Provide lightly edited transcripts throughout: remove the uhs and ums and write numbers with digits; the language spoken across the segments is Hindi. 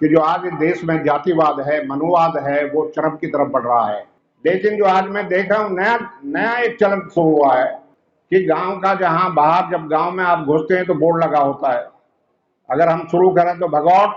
कि जो आज इस देश में जातिवाद है, मनुवाद है, वो चरम की तरफ बढ़ रहा है। लेकिन जो आज मैं देख रहा हूँ, नया नया एक चलन शुरू हुआ है कि गांव का जहां बाहर, जब गांव में आप घुसते हैं तो बोर्ड लगा होता है, अगर हम शुरू करें तो भगौट,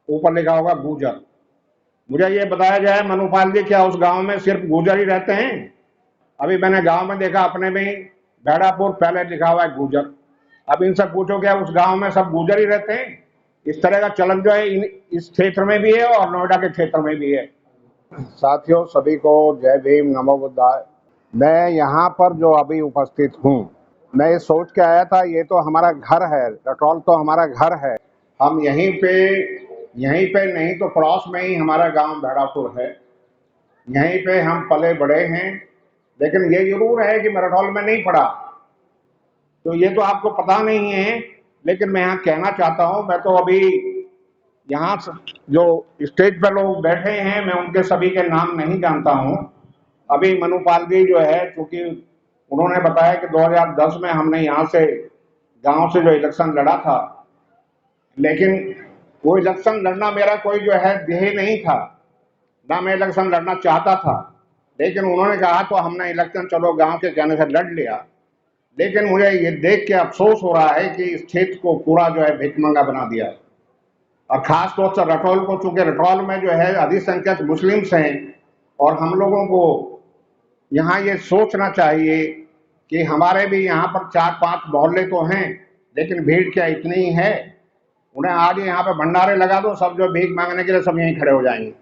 ऊपर लिखा होगा गुजर। मुझे ये बताया जाए मनुपाल जी, क्या उस गांव में सिर्फ गुजर ही रहते हैं? अभी मैंने गांव में देखा अपने में ही, बैडापुर पहले लिखा हुआ है गुजर। अब इनसे पूछो क्या उस गांव में सब गुजर ही रहते हैं? इस तरह का चलन जो है इस क्षेत्र में भी है और नोएडा के क्षेत्र में भी है। साथियों, सभी को जय भीम, नमो बुद्धाय। मैं यहाँ पर जो अभी उपस्थित हूँ, मैं ये सोच के आया था, ये तो हमारा घर है, रटौल तो हमारा घर है। हम यहीं पे नहीं तो पड़ोस में ही हमारा गांव बैडापुर है, यहीं पे हम पले बड़े हैं। लेकिन ये जरूर है कि मैं रटौल में नहीं पढ़ा, तो ये तो आपको पता नहीं है। लेकिन मैं यहाँ कहना चाहता हूँ, मैं तो अभी यहाँ जो स्टेज पर लोग बैठे हैं, मैं उनके सभी के नाम नहीं जानता हूँ। अभी मनुपाल जी जो है, क्योंकि उन्होंने बताया कि 2010 में हमने यहाँ से गांव से जो इलेक्शन लड़ा था, लेकिन वो इलेक्शन लड़ना मेरा कोई जो है ध्येय नहीं था, ना मैं इलेक्शन लड़ना चाहता था। लेकिन उन्होंने कहा तो हमने इलेक्शन चलो गांव के कहने से लड़ लिया। लेकिन मुझे ये देख के अफसोस हो रहा है कि इस क्षेत्र को पूरा जो है भिखमंगा बना दिया, और खास तौर से रटौल को, चूंकि रटौल में जो है अधिक संख्यक मुस्लिम्स हैं, और हम लोगों को यहाँ ये सोचना चाहिए कि हमारे भी यहाँ पर 4-5 मोहल्ले तो हैं, लेकिन भीड़ क्या इतनी ही है? उन्हें आज यहाँ पे भंडारे लगा दो, सब जो भीख मांगने के लिए सब यहीं खड़े हो जाएंगे।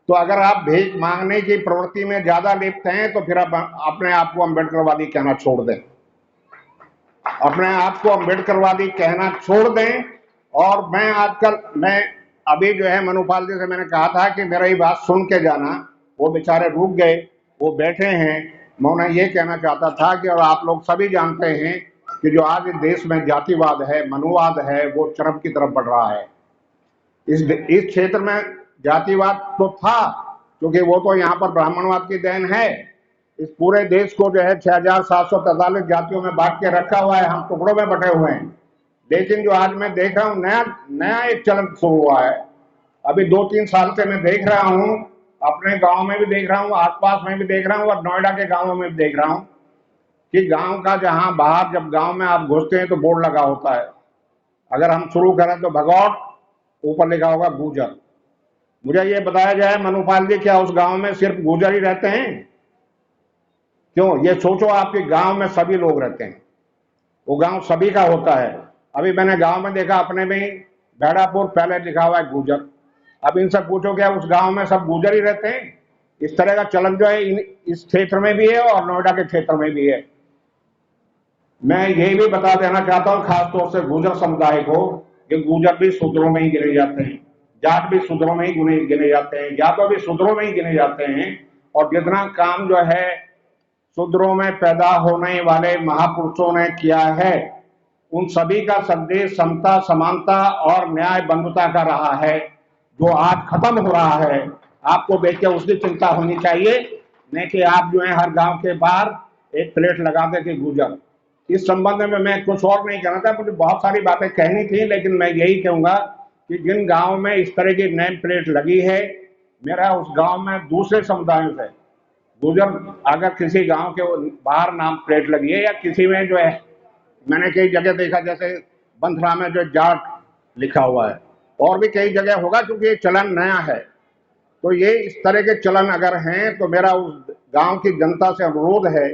तो अगर आप भीख मांगने की प्रवृत्ति में ज्यादा लिप्त हैं तो फिर आप अपने आप को अम्बेडकरवादी कहना छोड़ दें, अपने आप को अम्बेडकरवादी कहना छोड़ दें। और मैं अभी जो है मनुपाल जी से मैंने कहा था कि मेरा ये बात सुन के जाना, वो बेचारे रुक गए, वो बैठे हैं। मैं उन्हें ये कहना चाहता था कि और आप लोग सभी जानते हैं कि जो आज इस देश में जातिवाद है, मनुवाद है, वो चरम की तरफ बढ़ रहा है। इस क्षेत्र में जातिवाद तो था, क्योंकि वो तो यहाँ पर ब्राह्मणवाद की देन है। इस पूरे देश को जो है 6743 जातियों में बांट के रखा हुआ है, हम टुकड़ों में बटे हुए हैं। लेकिन जो आज मैं देख रहा हूँ, नया नया एक चलन शुरू हुआ है। अभी 2-3 साल से मैं देख रहा हूँ, अपने गांव में भी देख रहा हूँ, आसपास में भी देख रहा हूँ, और नोएडा के गांवों में भी देख रहा हूँ कि गांव का जहां बाहर, जब गांव में आप घुसते हैं तो बोर्ड लगा होता है, अगर हम शुरू करें तो भगौट, ऊपर लिखा होगा गुजर। मुझे ये बताया जाए मनुपाल जी, क्या उस गांव में सिर्फ गुजर ही रहते हैं? क्यों? ये सोचो, आपके गांव में सभी लोग रहते हैं, वो गांव सभी का होता है। अभी मैंने गांव में देखा अपने में ही, बैडापुर पहले लिखा हुआ है गुजर। अब इनसे पूछो क्या उस गांव में सब गुजर ही रहते हैं? इस तरह का चलन जो है इस क्षेत्र में भी है और नोएडा के क्षेत्र में भी है। मैं ये भी बता देना चाहता हूं खासतौर से गुजर समुदाय को कि गुजर भी शूद्रों में ही गिने जाते हैं, जाट भी शूद्रों में ही गिने जाते हैं, यादव भी शूद्रों में ही गिने जाते हैं। और जितना काम जो है शूद्रों में पैदा होने वाले महापुरुषों ने किया है, उन सभी का संदेश समता, समानता और न्याय बंधुता का रहा है, जो आज खत्म हो रहा है। आपको देख के उसकी चिंता होनी चाहिए, नहीं कि आप जो है हर गांव के बाहर एक प्लेट लगा दे के गुजर। इस संबंध में मैं कुछ और नहीं कहना था, मुझे बहुत सारी बातें कहनी थी, लेकिन मैं यही कहूंगा कि जिन गांव में इस तरह की नेम प्लेट लगी है, मेरा उस गांव में दूसरे समुदायों से गुजर, अगर किसी गांव के बाहर नाम प्लेट लगी है, या किसी में जो है, मैंने कई जगह देखा, जैसे बंथरा में जो जाट लिखा हुआ है, और भी कई जगह होगा, क्योंकि ये चलन नया है। तो ये इस तरह के चलन अगर हैं तो मेरा उस गांव की जनता से अनुरोध है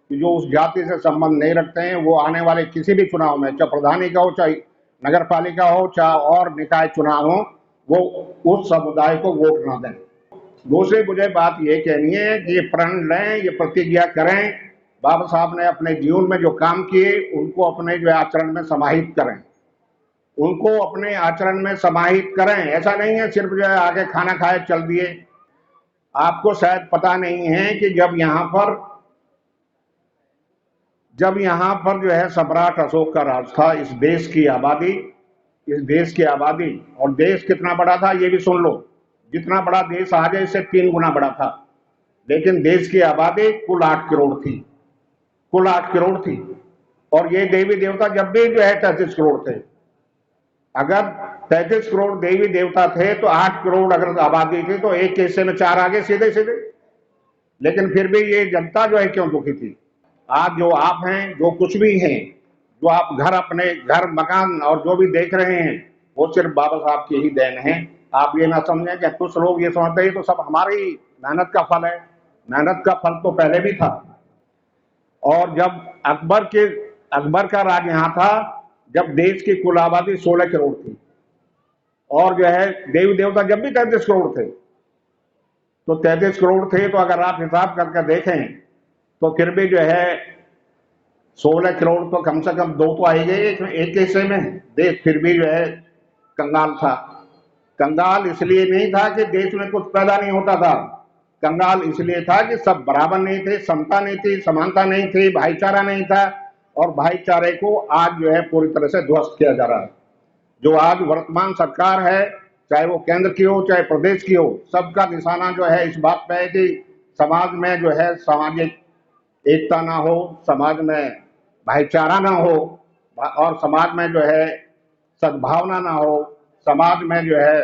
कि जो उस जाति से संबंध नहीं रखते हैं, वो आने वाले किसी भी चुनाव में, चाहे प्रधानी का हो, चाहे नगर पालिका हो, चाहे और निकाय चुनाव हो, वो उस समुदाय को वोट ना दें। दूसरी मुझे बात ये कहनी है कि ये प्रण लें, ये प्रतिज्ञा करें, बाबा साहब ने अपने जीवन में जो काम किए उनको अपने जो आचरण में समाहित करें, उनको अपने आचरण में समाहित करें। ऐसा नहीं है सिर्फ जो है आगे खाना खाए चल दिए। आपको शायद पता नहीं है कि जब यहाँ पर जो है सम्राट अशोक का राज था, इस देश की आबादी, और देश कितना बड़ा था ये भी सुन लो, जितना बड़ा देश आज है इससे 3 गुना बड़ा था, लेकिन देश की आबादी कुल 8 करोड़ थी, कुल 8 करोड़ थी। और ये देवी देवता जब भी जो है 33 करोड़ थे। अगर 33 करोड़ देवी देवता थे तो 8 करोड़ अगर आबादी थी तो एक हिस्से में 4 आगे सीधे सीधे। लेकिन फिर भी ये जनता जो है क्यों दुखी थी? आज जो आप हैं, जो कुछ भी हैं, जो आप घर, अपने घर मकान और जो भी देख रहे हैं, वो सिर्फ बाबा साहब की ही देन है। आप ये ना समझें कि कुछ लोग ये समझते हैं तो सब हमारी मेहनत का फल है। मेहनत का फल तो पहले भी था। और जब अकबर का राज यहाँ था, जब देश की कुल आबादी 16 करोड़ थी, और जो है देवी देवता जब भी 33 करोड़ थे, तो 33 करोड़ थे तो अगर आप हिसाब करके देखें तो फिर भी जो है 16 करोड़ तो कम से कम 2 तो आ ही गए एक हिस्से में। देश फिर भी जो है कंगाल था। कंगाल इसलिए नहीं था कि देश में कुछ पैदा नहीं होता था, कंगाल इसलिए था कि सब बराबर नहीं थे, समता नहीं थी, समानता नहीं थी, भाईचारा नहीं था। और भाईचारे को आज जो है पूरी तरह से ध्वस्त किया जा रहा है। जो आज वर्तमान सरकार है, चाहे वो केंद्र की हो चाहे प्रदेश की हो, सबका निशाना जो है इस बात पे है कि समाज में जो है सामाजिक एकता ना हो, समाज में भाईचारा ना हो, और समाज में जो है सद्भावना ना हो, समाज में जो है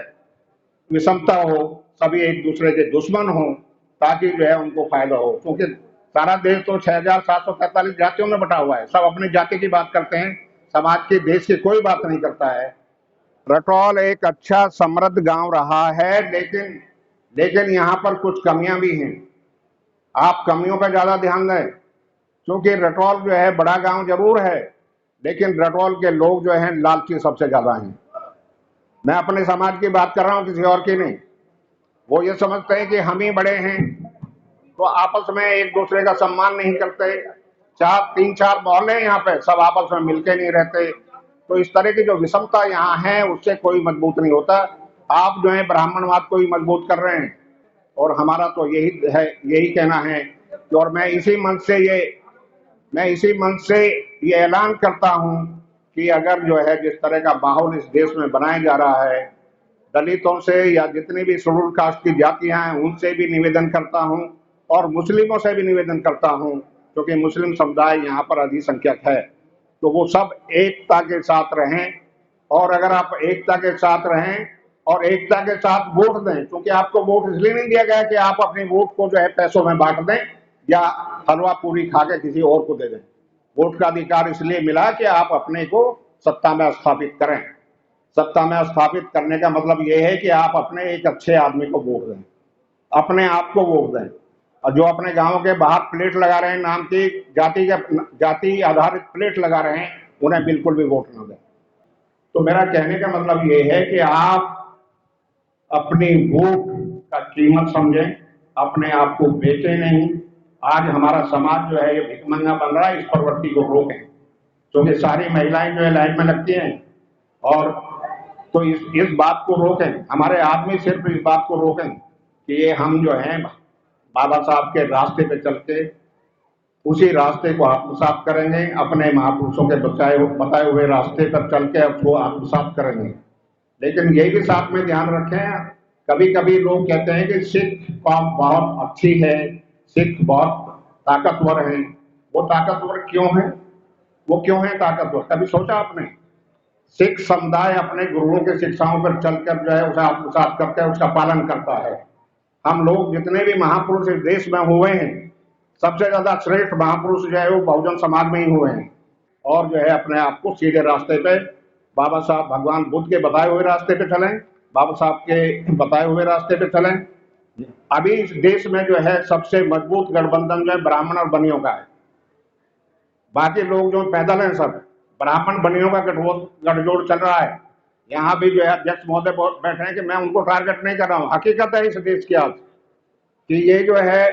विषमता हो, सभी एक दूसरे के दुश्मन हो, ताकि जो है उनको फायदा हो। क्योंकि सारा देश तो 6,743 जातियों में बटा हुआ है, सब अपनी जाति की बात करते हैं, समाज की, देश की कोई बात नहीं करता है। रटौल एक अच्छा समृद्ध गांव रहा है, लेकिन यहाँ पर कुछ कमियां भी हैं। आप कमियों पर ज्यादा ध्यान दें, क्योंकि रटौल जो है बड़ा गांव जरूर है, लेकिन रटौल के लोग जो हैं लालची सबसे ज्यादा हैं। मैं अपने समाज की बात कर रहा हूं, किसी और की नहीं। वो ये समझते हैं कि हम ही बड़े हैं, तो आपस में एक दूसरे का सम्मान नहीं करते। 3-4 मोहल्ले यहाँ पे सब आपस में मिलके नहीं रहते। तो इस तरह की जो विषमता यहाँ है उससे कोई मजबूत नहीं होता। आप जो है ब्राह्मणवाद को ही मजबूत कर रहे हैं, और हमारा तो यही है, यही कहना है। और मैं इसी मंच से ये ऐलान करता हूं कि अगर जो है जिस तरह का माहौल इस देश में बनाया जा रहा है, दलितों से या जितनी भी शेड्यूल कास्ट की जातियां हैं उनसे भी निवेदन करता हूं, और मुस्लिमों से भी निवेदन करता हूं, क्योंकि मुस्लिम समुदाय यहाँ पर अधिक संख्यक है, तो वो सब एकता के साथ रहें। और अगर आप एकता के साथ रहें और एकता के साथ वोट दें, क्योंकि आपको वोट इसलिए नहीं दिया गया कि आप अपने वोट को जो है पैसों में बांट दें या हलवा पूरी खा के किसी और को दे दें। वोट का अधिकार इसलिए मिला कि आप अपने को सत्ता में स्थापित करें। सत्ता में स्थापित करने का मतलब यह है कि आप अपने एक अच्छे आदमी को वोट दें, अपने आप को वोट दें। और जो अपने गांव के बाहर प्लेट लगा रहे हैं, नाम की जाति आधारित प्लेट लगा रहे हैं, उन्हें बिल्कुल भी वोट न दें। तो मेरा कहने का मतलब ये है कि आप अपनी वोट का कीमत समझें, अपने आप को बेचे नहीं। आज हमारा समाज जो है ये भिखमंगा बन रहा है, इस प्रवृत्ति को रोकें। क्योंकि सारी महिलाएं जो है लाइन में लगती हैं, और तो इस बात को रोकें। हमारे आदमी सिर्फ इस बात को रोकें कि ये हम जो हैं बाबा साहब के रास्ते पे चल के उसी रास्ते को आत्मसात करेंगे, अपने महापुरुषों के बताए हुए रास्ते पर चल के उसको आत्मसात करेंगे। लेकिन ये भी साथ में ध्यान रखें, कभी कभी लोग कहते हैं कि सिख कौम बहुत अच्छी है, सिख बहुत ताकतवर है। वो ताकतवर क्यों है? वो क्यों है ताकतवर? कभी सोचा आपने? सिख समुदाय अपने गुरुओं की शिक्षाओं पर चलकर जो है उसे आत्मसात करके उसका पालन करता है। हम लोग जितने भी महापुरुष इस देश में हुए हैं, सबसे ज्यादा श्रेष्ठ महापुरुष जो है वो बहुजन समाज में ही हुए हैं। और जो है अपने आप को सीधे रास्ते पे, बाबा साहब भगवान बुद्ध के बताए हुए रास्ते पे चलें, बाबा साहब के बताए हुए रास्ते पे चलें। अभी इस देश में जो है सबसे मजबूत गठबंधन जो है ब्राह्मण और बनियों का है। बाकी लोग जो पैदल हैं सब, ब्राह्मण बनियों का गठजोड़ चल रहा है। यहाँ भी जो है अध्यक्ष महोदय बैठे हैं कि मैं उनको टारगेट नहीं कर रहा हूँ। हकीकत है इस देश की आज कि ये जो है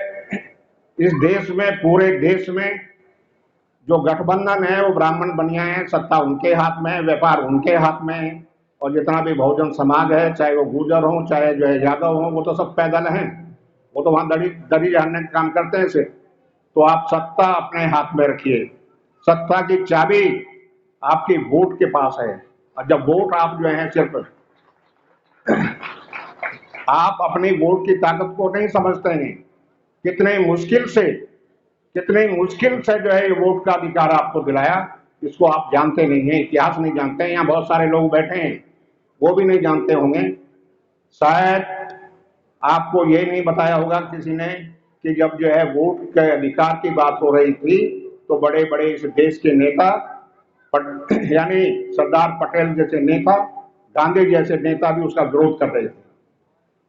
इस देश में, पूरे देश में जो गठबंधन है वो ब्राह्मण बनिया है। सत्ता उनके हाथ में है, व्यापार उनके हाथ में है। और जितना भी बहुजन समाज है, चाहे वो गुर्जर हो चाहे जो है यादव हो, वो तो सब पैदल हैं। वो तो वहां दरी जानने का काम करते हैं सिर्फ। तो आप सत्ता अपने हाथ में रखिए। सत्ता की चाबी आपकी वोट के पास है। और जब वोट आप जो है सिर्फ आप अपनी वोट की ताकत को नहीं समझते हैं, कितने मुश्किल से जो है ये वोट का अधिकार आपको दिलाया, इसको आप जानते नहीं हैं, इतिहास नहीं जानते हैं। यहाँ बहुत सारे लोग बैठे हैं वो भी नहीं जानते होंगे। शायद आपको ये नहीं बताया होगा किसी ने कि जब जो है वोट के अधिकार की बात हो रही थी तो बड़े बड़े इस देश के नेता यानी सरदार पटेल जैसे नेता, गांधी जैसे नेता भी उसका विरोध कर रहे थे।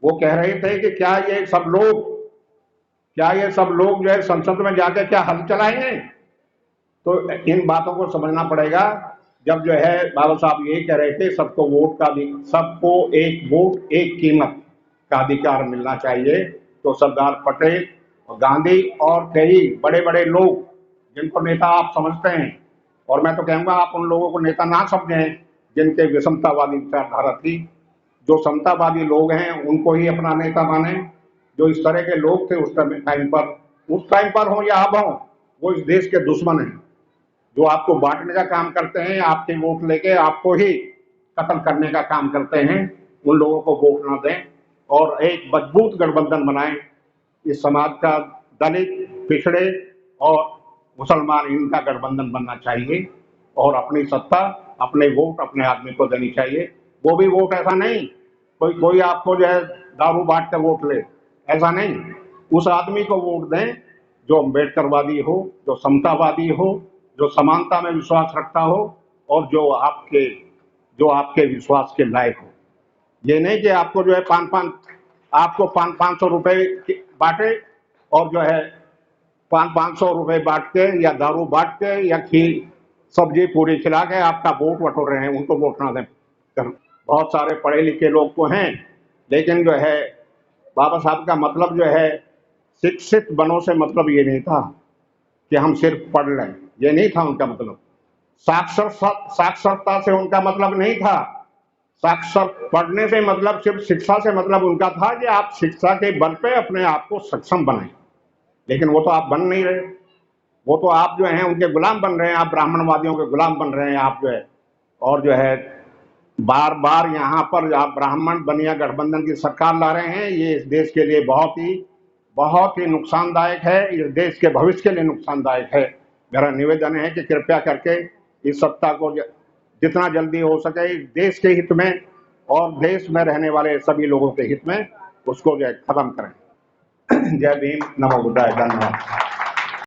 वो कह रहे थे कि क्या ये सब लोग जो है संसद में जाकर क्या हल चलाएंगे। तो इन बातों को समझना पड़ेगा। जब जो है बाबा साहब ये कह रहे थे सबको एक वोट एक कीमत का अधिकार मिलना चाहिए, तो सरदार पटेल और गांधी और कई बड़े बड़े लोग जिनको नेता आप समझते हैं, और मैं तो कहूँगा आप उन लोगों को नेता ना समझें जिनके विषमतावादी विचारधारा थी। जो समतावादी लोग हैं उनको ही अपना नेता माने। जो इस तरह के लोग थे उस टाइम पर हो या अब हो, वो इस देश के दुश्मन हैं, जो आपको बांटने का काम करते हैं, आपके वोट लेके आपको ही कत्ल करने का काम करते हैं। उन लोगों को वोट ना दें और एक मजबूत गठबंधन बनाएं। इस समाज का दलित, पिछड़े और मुसलमान, इनका गठबंधन बनना चाहिए और अपनी सत्ता, अपने वोट अपने आदमी को देनी चाहिए। वो भी वोट ऐसा नहीं कोई आपको जो है दारू बांट कर वोट ले, ऐसा नहीं। उस आदमी को वोट दें जो अम्बेडकरवादी हो, जो समतावादी हो, जो समानता में विश्वास रखता हो और जो आपके विश्वास के लायक हो। ये नहीं कि आपको जो है आपको 500 रुपए बांटे और जो है 500 रुपए बांट के या दारू बांट के या खीर सब्जी पूरी खिला के आपका वोट बटोर रहे हैं, उनको वोट ना दें। बहुत सारे पढ़े लिखे लोग तो हैं, लेकिन जो है बाबा साहब का मतलब जो है शिक्षित बनों से मतलब ये नहीं था कि हम सिर्फ पढ़ लें, ये नहीं था उनका मतलब। साक्षरता से उनका मतलब नहीं था। पढ़ने से मतलब, सिर्फ शिक्षा से मतलब उनका था कि आप शिक्षा के बल पे अपने आप को सक्षम बनाएं। लेकिन वो तो आप बन नहीं रहे। वो तो आप जो हैं उनके गुलाम बन रहे हैं, आप ब्राह्मणवादियों के गुलाम बन रहे हैं आप जो है। और जो है बार बार यहाँ पर आप ब्राह्मण बनिया गठबंधन की सरकार ला रहे हैं। ये इस देश के लिए बहुत ही नुकसानदायक है, इस देश के भविष्य के लिए नुकसानदायक है। मेरा निवेदन है कि कृपया करके इस सत्ता को जितना जल्दी हो सके देश के हित में और देश में रहने वाले सभी लोगों के हित में उसको जो है खत्म करें। जय भीम, नमो बुद्धाय, धन्यवाद।